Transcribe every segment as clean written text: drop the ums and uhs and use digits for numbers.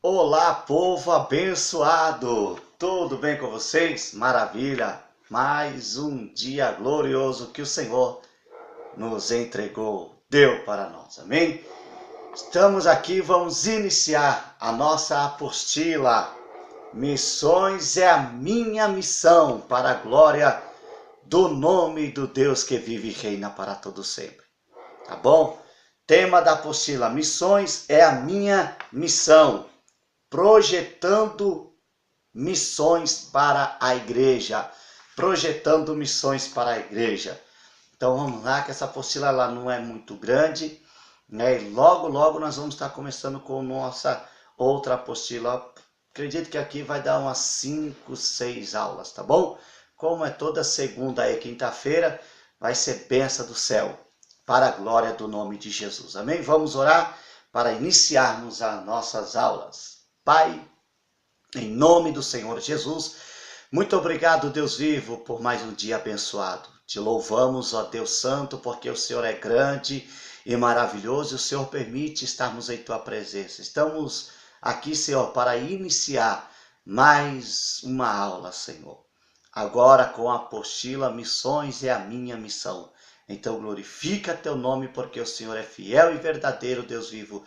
Olá, povo abençoado! Tudo bem com vocês? Maravilha! Mais um dia glorioso que o Senhor nos entregou, deu para nós, amém? Estamos aqui, vamos iniciar a nossa apostila. Missões é a minha missão, para a glória do nome do Deus que vive e reina para todo sempre. Tá bom? Tema da apostila: missões é a minha missão. Projetando missões para a igreja. Projetando missões para a igreja. Então vamos lá, que essa apostila ela não é muito grande, né? E logo nós vamos estar começando com nossa outra apostila. Acredito que aqui vai dar umas 5, 6 aulas, tá bom? Como é toda segunda e quinta-feira, vai ser bênção do céu, para a glória do nome de Jesus. Amém? Vamos orar para iniciarmos as nossas aulas. Pai, em nome do Senhor Jesus, muito obrigado, Deus vivo, por mais um dia abençoado. Te louvamos, ó Deus Santo, porque o Senhor é grande e maravilhoso e o Senhor permite estarmos em Tua presença. Estamos aqui, Senhor, para iniciar mais uma aula, Senhor. Agora com a apostila Missões é a minha missão. Então glorifica Teu nome, porque o Senhor é fiel e verdadeiro, Deus vivo,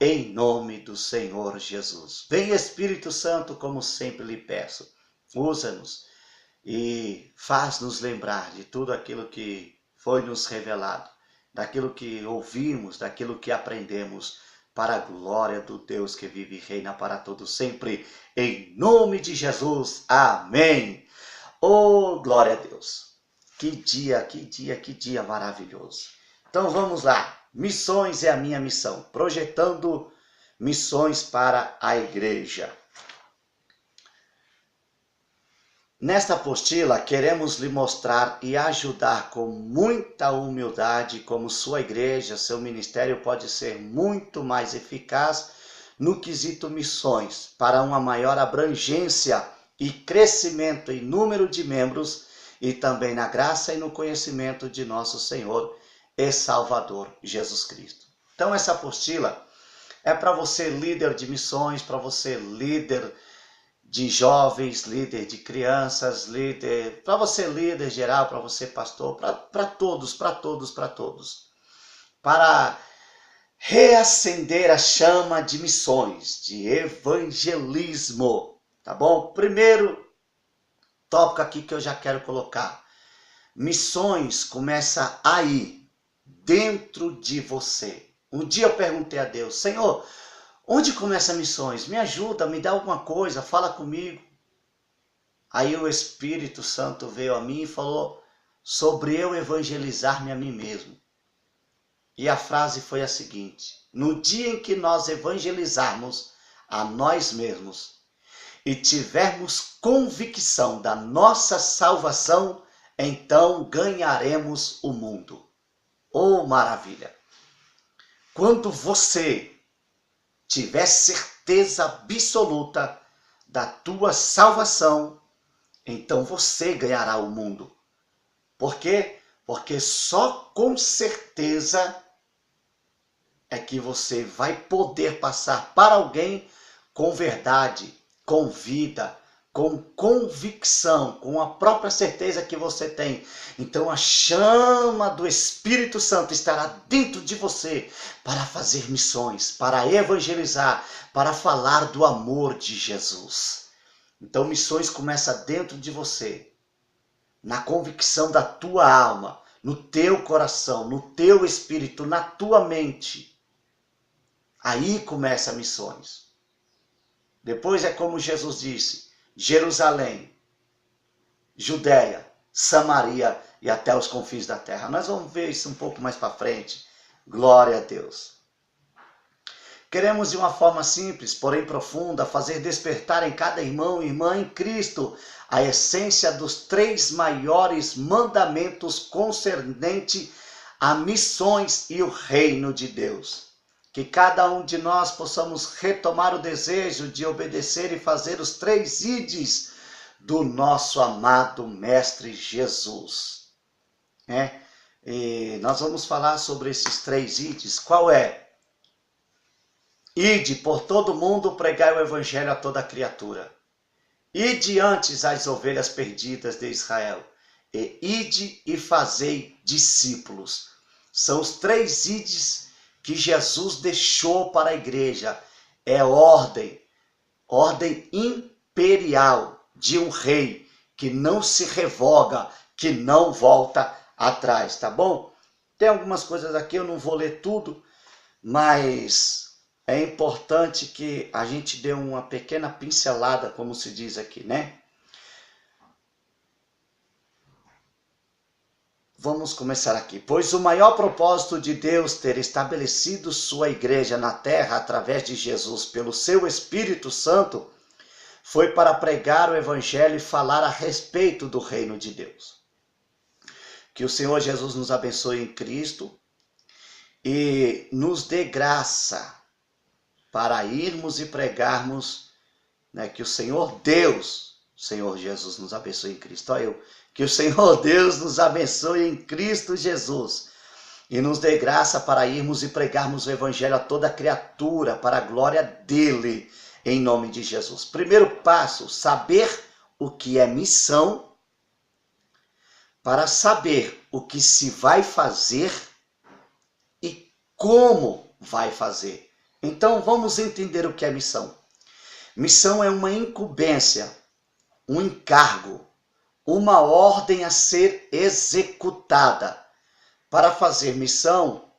em nome do Senhor Jesus. Vem, Espírito Santo, como sempre lhe peço. Usa-nos e faz-nos lembrar de tudo aquilo que foi nos revelado, daquilo que ouvimos, daquilo que aprendemos, para a glória do Deus que vive e reina para todo sempre. Em nome de Jesus. Amém. Oh, glória a Deus. Que dia maravilhoso. Então vamos lá. Missões é a minha missão, projetando missões para a igreja. Nesta apostila, queremos lhe mostrar e ajudar com muita humildade como sua igreja, seu ministério pode ser muito mais eficaz no quesito missões, para uma maior abrangência e crescimento em número de membros e também na graça e no conhecimento de nosso Senhor e Salvador Jesus Cristo. Então essa apostila é para você líder de missões, para você líder de jovens, líder de crianças, líder, para você líder geral, para você pastor, para todos, para reacender a chama de missões, de evangelismo, tá bom? Primeiro tópico aqui que eu já quero colocar: missões começa aí, dentro de você. Um dia eu perguntei a Deus: Senhor, onde começa missões? Me ajuda, me dá alguma coisa, fala comigo. Aí o Espírito Santo veio a mim e falou sobre eu evangelizar-me a mim mesmo. E a frase foi a seguinte: no dia em que nós evangelizarmos a nós mesmos e tivermos convicção da nossa salvação, então ganharemos o mundo. Oh, maravilha! Quando você tiver certeza absoluta da tua salvação, então você ganhará o mundo. Por quê? Porque só com certeza é que você vai poder passar para alguém com verdade, com vida, com convicção, com a própria certeza que você tem. Então a chama do Espírito Santo estará dentro de você para fazer missões, para evangelizar, para falar do amor de Jesus. Então missões começa dentro de você, na convicção da tua alma, no teu coração, no teu espírito, na tua mente. Aí começa missões. Depois é como Jesus disse: Jerusalém, Judéia, Samaria e até os confins da terra. Nós vamos ver isso um pouco mais para frente. Glória a Deus. Queremos de uma forma simples, porém profunda, fazer despertar em cada irmão e irmã em Cristo a essência dos 3 maiores mandamentos concernente a missões e o reino de Deus. Que cada um de nós possamos retomar o desejo de obedecer e fazer os 3 ides do nosso amado Mestre Jesus. E nós vamos falar sobre esses 3 ides. Qual é? Ide por todo mundo pregai o evangelho a toda criatura. Ide antes as ovelhas perdidas de Israel. E ide e fazei discípulos. São os 3 ides que Jesus deixou para a igreja. É ordem imperial de um rei que não se revoga, que não volta atrás, tá bom? Tem algumas coisas aqui, eu não vou ler tudo, mas é importante que a gente dê uma pequena pincelada, como se diz aqui, né? Vamos começar aqui. Pois o maior propósito de Deus ter estabelecido sua igreja na terra através de Jesus pelo seu Espírito Santo foi para pregar o evangelho e falar a respeito do reino de Deus. Que o Senhor Jesus nos abençoe em Cristo e nos dê graça para irmos e pregarmos, né, que o Senhor Deus, Senhor Jesus nos abençoe em Cristo, que o Senhor Deus nos abençoe em Cristo Jesus e nos dê graça para irmos e pregarmos o evangelho a toda criatura, para a glória dele, em nome de Jesus. Primeiro passo, saber o que é missão, para saber o que se vai fazer e como vai fazer. Então vamos entender o que é missão. Missão é uma incumbência, um encargo, uma ordem a ser executada. Para fazer missão,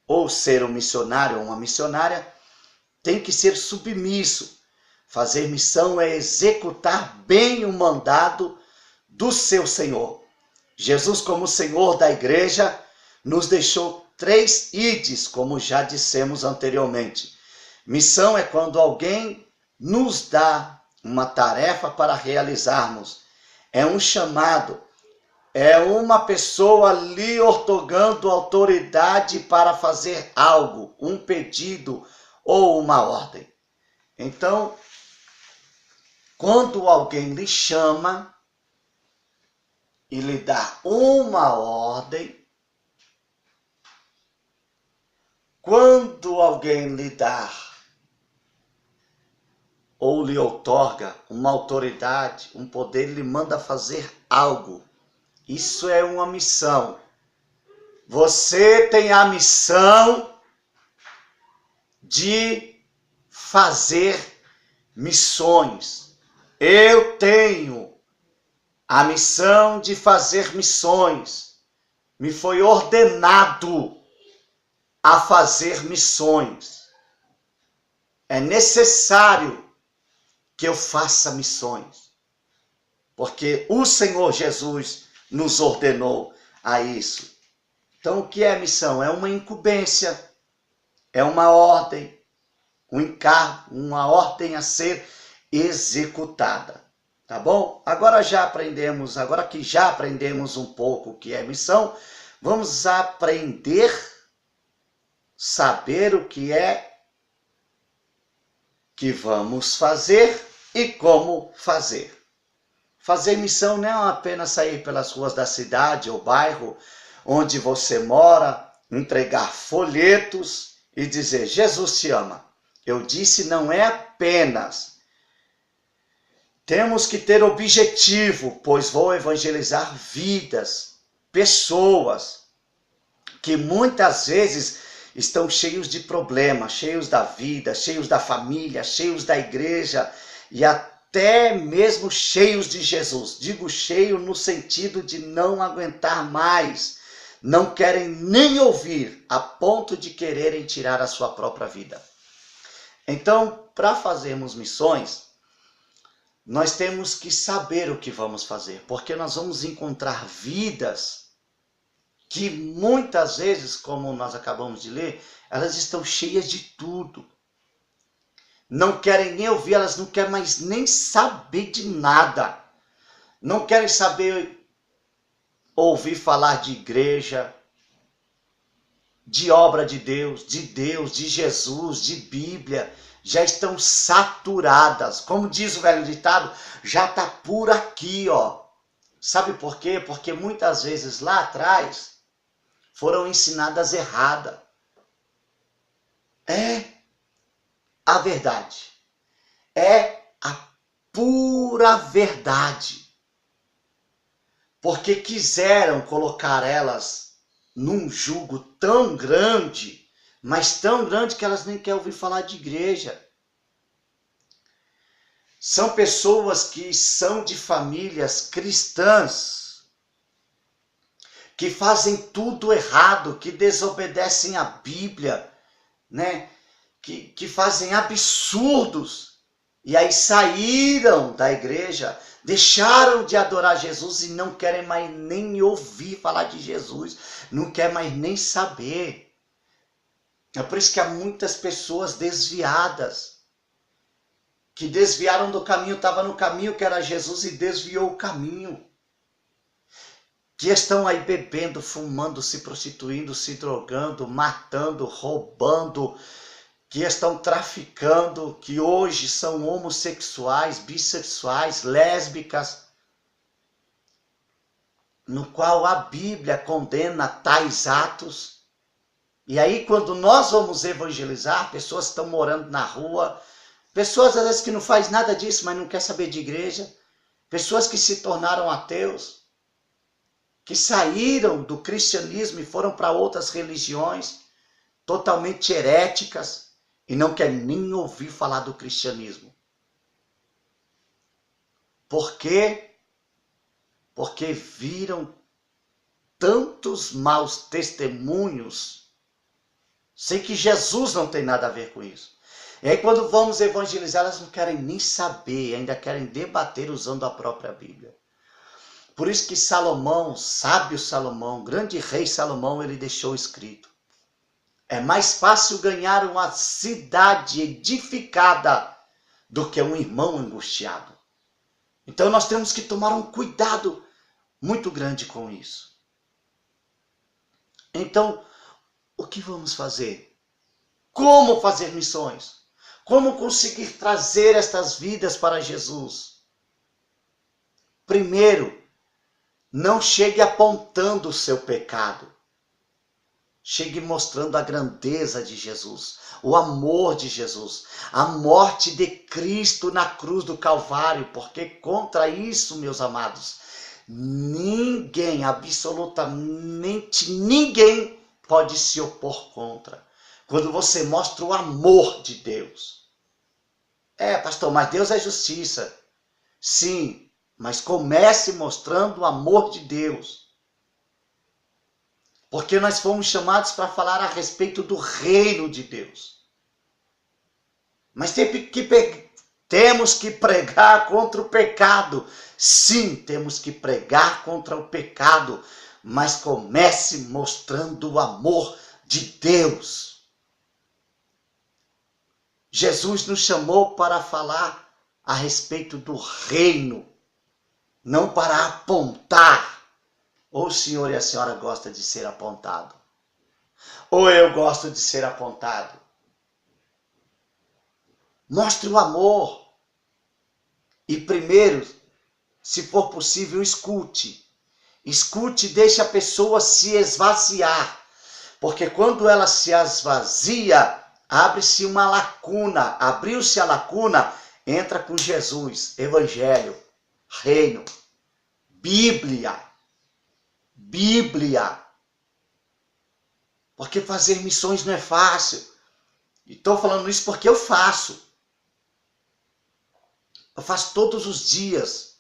ou ser um missionário ou uma missionária, tem que ser submisso. Fazer missão é executar bem o mandado do seu Senhor. Jesus, como Senhor da igreja, nos deixou 3 ides, como já dissemos anteriormente. Missão é quando alguém nos dá uma tarefa para realizarmos. É um chamado. É uma pessoa lhe outorgando autoridade para fazer algo, um pedido ou uma ordem. Então, quando alguém lhe chama e lhe dá uma ordem, quando alguém lhe dá ou lhe outorga uma autoridade, um poder, lhe manda fazer algo. Isso é uma missão. Você tem a missão de fazer missões. Eu tenho a missão de fazer missões. Me foi ordenado a fazer missões. É necessário que eu faça missões, porque o Senhor Jesus nos ordenou a isso. Então, o que é missão? É uma incumbência, é uma ordem, um encargo, uma ordem a ser executada. Tá bom? Agora que já aprendemos um pouco o que é missão, vamos aprender, saber o que é que vamos fazer e como fazer. Fazer missão não é apenas sair pelas ruas da cidade ou bairro onde você mora, entregar folhetos e dizer Jesus te ama. Eu disse não é apenas. Temos que ter objetivo, pois vou evangelizar vidas, pessoas que muitas vezes estão cheios de problemas, cheios da vida, cheios da família, cheios da igreja e até mesmo cheios de Jesus. Digo cheio no sentido de não aguentar mais, não querem nem ouvir, a ponto de quererem tirar a sua própria vida. Então, para fazermos missões, nós temos que saber o que vamos fazer, porque nós vamos encontrar vidas que muitas vezes, como nós acabamos de ler, elas estão cheias de tudo. Não querem nem ouvir, elas não querem mais nem saber de nada. Não querem saber ouvir falar de igreja, de obra de Deus, de Jesus, de Bíblia. Já estão saturadas. Como diz o velho ditado, já está por aqui, ó. Sabe por quê? Porque muitas vezes lá atrás foram ensinadas errada. a verdade. É a pura verdade. Porque quiseram colocar elas num jugo tão grande, mas tão grande que elas nem querem ouvir falar de igreja. São pessoas que são de famílias cristãs, que fazem tudo errado, que desobedecem a Bíblia, né? Que fazem absurdos. E aí saíram da igreja, deixaram de adorar Jesus e não querem mais nem ouvir falar de Jesus, não querem mais nem saber. É por isso que há muitas pessoas desviadas, que desviaram do caminho, estava no caminho que era Jesus e desviou o caminho. Que estão aí bebendo, fumando, se prostituindo, se drogando, matando, roubando, que estão traficando, que hoje são homossexuais, bissexuais, lésbicas, no qual a Bíblia condena tais atos. E aí quando nós vamos evangelizar, pessoas estão morando na rua, pessoas às vezes que não faz nada disso, mas não quer saber de igreja, pessoas que se tornaram ateus, que saíram do cristianismo e foram para outras religiões, totalmente heréticas, e não querem nem ouvir falar do cristianismo. Por quê? Porque viram tantos maus testemunhos, sem que Jesus não tem nada a ver com isso. E aí quando vamos evangelizar, elas não querem nem saber, ainda querem debater usando a própria Bíblia. Por isso que Salomão, sábio Salomão, grande rei Salomão, ele deixou escrito: é mais fácil ganhar uma cidade edificada do que um irmão angustiado. Então nós temos que tomar um cuidado muito grande com isso. Então, o que vamos fazer? Como fazer missões? Como conseguir trazer estas vidas para Jesus? Primeiro, não chegue apontando o seu pecado. Chegue mostrando a grandeza de Jesus, o amor de Jesus, a morte de Cristo na cruz do Calvário, porque contra isso, meus amados, ninguém, absolutamente ninguém pode se opor contra. Quando você mostra o amor de Deus. Pastor, mas Deus é justiça. Sim, mas comece mostrando o amor de Deus. Porque nós fomos chamados para falar a respeito do reino de Deus. Mas temos que pregar contra o pecado. Sim, temos que pregar contra o pecado. Mas comece mostrando o amor de Deus. Jesus nos chamou para falar a respeito do reino, não para apontar. Ou o senhor e a senhora gostam de ser apontado? Ou eu gosto de ser apontado? Mostre o amor. E primeiro, se for possível, escute. Escute e deixe a pessoa se esvaziar. Porque quando ela se esvazia, abre-se uma lacuna. Abriu-se a lacuna, entra com Jesus, Evangelho, Reino, Bíblia. Porque fazer missões não é fácil. E estou falando isso porque eu faço. Eu faço todos os dias.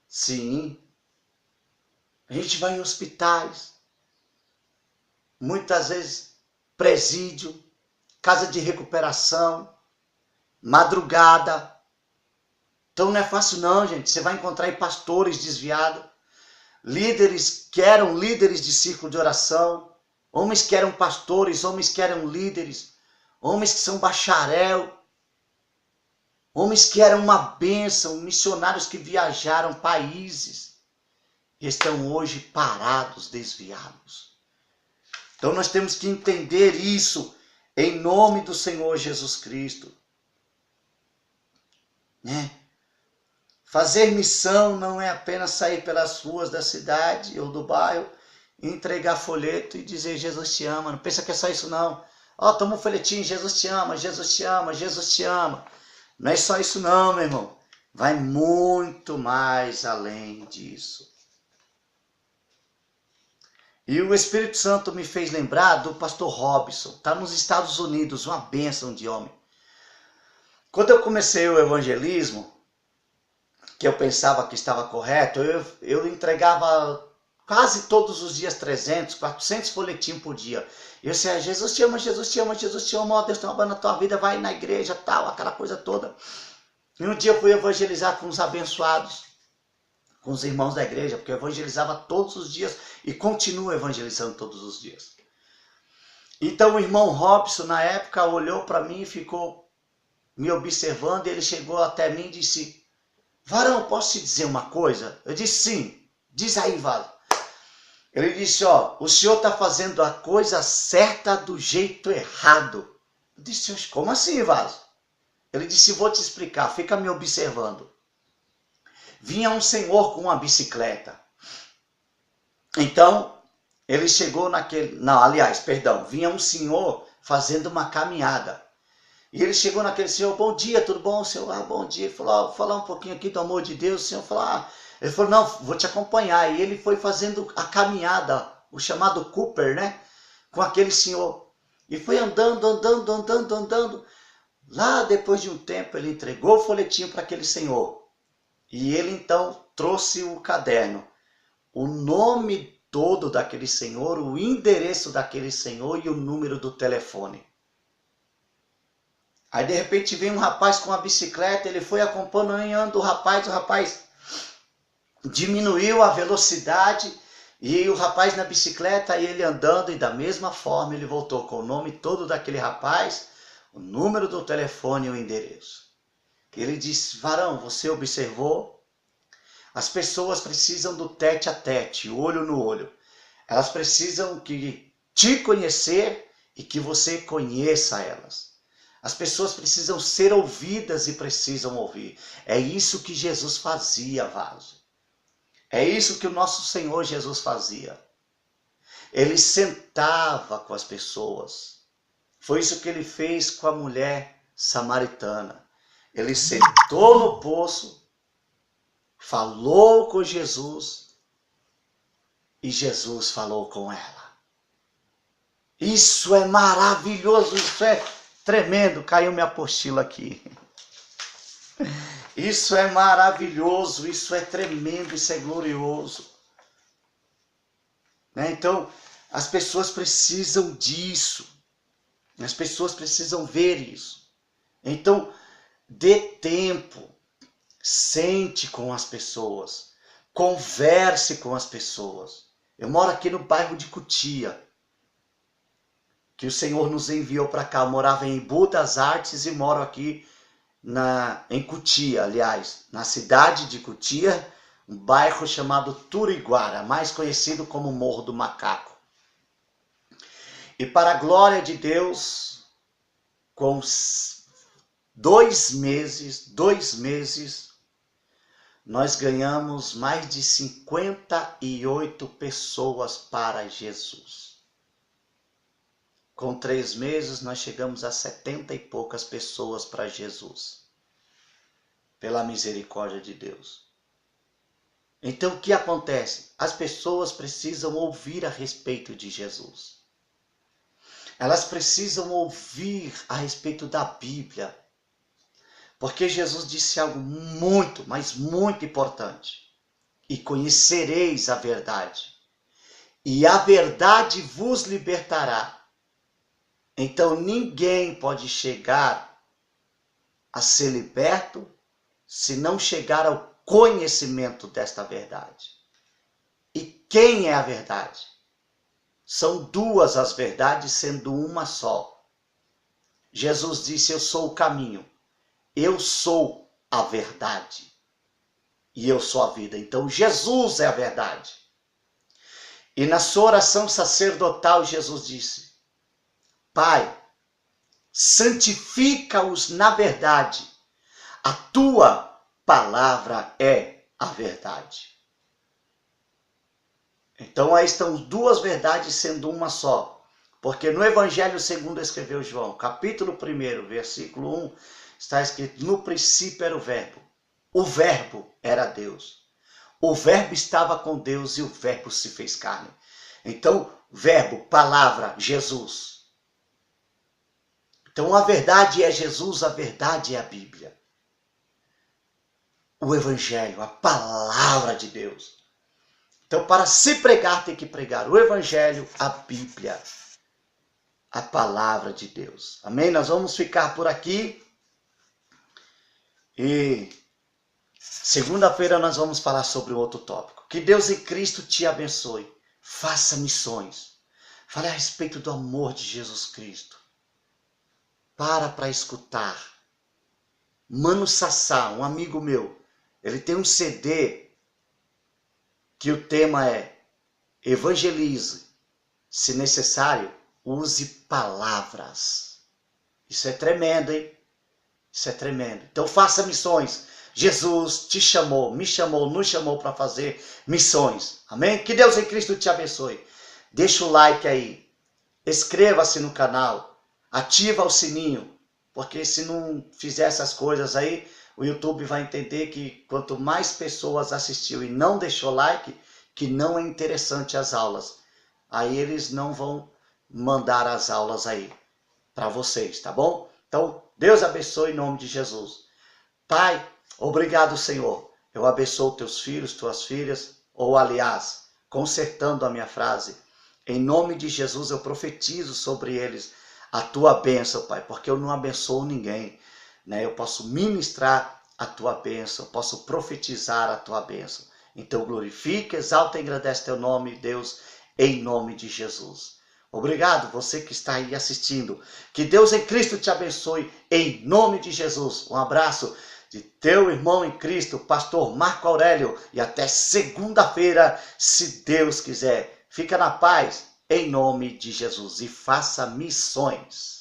Sim. A gente vai em hospitais. Muitas vezes presídio, casa de recuperação, madrugada. Então não é fácil não, gente. Você vai encontrar aí pastores desviados, líderes que eram líderes de círculo de oração, homens que eram pastores, homens que eram líderes, homens que são bacharel, homens que eram uma bênção, missionários que viajaram países, estão hoje parados, desviados. Então nós temos que entender isso em nome do Senhor Jesus Cristo. Né? Fazer missão não é apenas sair pelas ruas da cidade ou do bairro entregar folheto e dizer Jesus te ama. Não pensa que é só isso não. Ó, toma um folhetinho, Jesus te ama, Jesus te ama, Jesus te ama. Não é só isso não, meu irmão. Vai muito mais além disso. E o Espírito Santo me fez lembrar do pastor Robson. Está nos Estados Unidos, uma bênção de homem. Quando eu comecei o evangelismo, que eu pensava que estava correto, eu entregava quase todos os dias 300, 400 folhetinhos por dia. Eu disse, Jesus te ama, Jesus te ama, Jesus te ama, ó, Deus tem uma obra na tua vida, vai na igreja, tal, aquela coisa toda. E um dia eu fui evangelizar com os abençoados, com os irmãos da igreja, porque eu evangelizava todos os dias e continuo evangelizando todos os dias. Então o irmão Robson, na época, olhou para mim e ficou me observando, e ele chegou até mim e disse, varão, posso te dizer uma coisa? Eu disse, sim, diz aí, Vaso. Ele disse, ó, o senhor está fazendo a coisa certa do jeito errado. Eu disse, como assim, Vaso? Ele disse, vou te explicar, fica me observando. Vinha um senhor com uma bicicleta. Então, ele chegou naquele... Não, aliás, perdão. Vinha um senhor fazendo uma caminhada. E ele chegou naquele senhor, bom dia, tudo bom, senhor? Ah, bom dia. Ele falou, vou falar um pouquinho aqui do amor de Deus. O senhor falou, Ele falou, não, vou te acompanhar. E ele foi fazendo a caminhada, o chamado Cooper, né? Com aquele senhor. E foi andando. Lá, depois de um tempo, ele entregou o folhetinho para aquele senhor. E ele, então, trouxe o caderno. O nome todo daquele senhor, o endereço daquele senhor e o número do telefone. Aí, de repente, vem um rapaz com uma bicicleta, ele foi acompanhando o rapaz diminuiu a velocidade, e o rapaz na bicicleta, e ele andando, e da mesma forma ele voltou com o nome todo daquele rapaz, o número do telefone e o endereço. Ele disse, varão, você observou? As pessoas precisam do tete a tete, olho no olho. Elas precisam te conhecer e que você conheça elas. As pessoas precisam ser ouvidas e precisam ouvir. É isso que Jesus fazia, Vaso. É isso que o nosso Senhor Jesus fazia. Ele sentava com as pessoas. Foi isso que ele fez com a mulher samaritana. Ele sentou no poço, falou com Jesus e Jesus falou com ela. Isso é maravilhoso, isso é tremendo. Caiu minha apostila aqui. Isso é maravilhoso, isso é tremendo, isso é glorioso. Então, as pessoas precisam disso. As pessoas precisam ver isso. Então, dê tempo, sente com as pessoas, converse com as pessoas. Eu moro aqui no bairro de Cutia, que o Senhor nos enviou para cá. Eu morava em Embu das Artes e moro aqui em Cutia, aliás, na cidade de Cutia, um bairro chamado Turiguara, mais conhecido como Morro do Macaco. E para a glória de Deus, com 2 meses, nós ganhamos mais de 58 pessoas para Jesus. Com 3 meses, nós chegamos a 70 e poucas pessoas para Jesus. Pela misericórdia de Deus. Então, o que acontece? As pessoas precisam ouvir a respeito de Jesus. Elas precisam ouvir a respeito da Bíblia. Porque Jesus disse algo muito, mas muito importante. E conhecereis a verdade. E a verdade vos libertará. Então ninguém pode chegar a ser liberto se não chegar ao conhecimento desta verdade. E quem é a verdade? São 2 as verdades, sendo uma só. Jesus disse, eu sou o caminho, eu sou a verdade e eu sou a vida. Então Jesus é a verdade. E na sua oração sacerdotal, Jesus disse, Pai, santifica-os na verdade. A tua palavra é a verdade. Então aí estão duas verdades sendo uma só. Porque no Evangelho segundo escreveu João, capítulo 1, versículo 1, está escrito: no princípio era o Verbo era Deus. O Verbo estava com Deus e o Verbo se fez carne. Então, Verbo, palavra, Jesus. Então a verdade é Jesus, a verdade é a Bíblia. O Evangelho, a palavra de Deus. Então, para se pregar, tem que pregar o Evangelho, a Bíblia, a palavra de Deus. Amém? Nós vamos ficar por aqui. E segunda-feira nós vamos falar sobre um outro tópico. Que Deus em Cristo te abençoe. Faça missões. Fale a respeito do amor de Jesus Cristo. Para escutar. Mano Sassá, um amigo meu, ele tem um CD que o tema é evangelize. Se necessário, use palavras. Isso é tremendo, hein? Isso é tremendo. Então faça missões. Jesus te chamou, me chamou, nos chamou para fazer missões. Amém? Que Deus em Cristo te abençoe. Deixa o like aí. Inscreva-se no canal. Ativa o sininho. Porque se não fizer essas coisas aí, o YouTube vai entender que quanto mais pessoas assistiu e não deixou like, que não é interessante as aulas. Aí eles não vão mandar as aulas aí para vocês, tá bom? Então, Deus abençoe em nome de Jesus. Pai, obrigado, Senhor. Eu abençoo teus filhos, tuas filhas, ou aliás, consertando a minha frase, em nome de Jesus eu profetizo sobre eles a tua bênção, Pai, porque eu não abençoo ninguém, né? Eu posso ministrar a tua bênção, posso profetizar a tua bênção. Então glorifica, exalta e engrandece teu nome, Deus, em nome de Jesus. Obrigado, você que está aí assistindo. Que Deus em Cristo te abençoe, em nome de Jesus. Um abraço de teu irmão em Cristo, pastor Marco Aurélio, e até segunda-feira, se Deus quiser. Fica na paz, em nome de Jesus, e faça missões.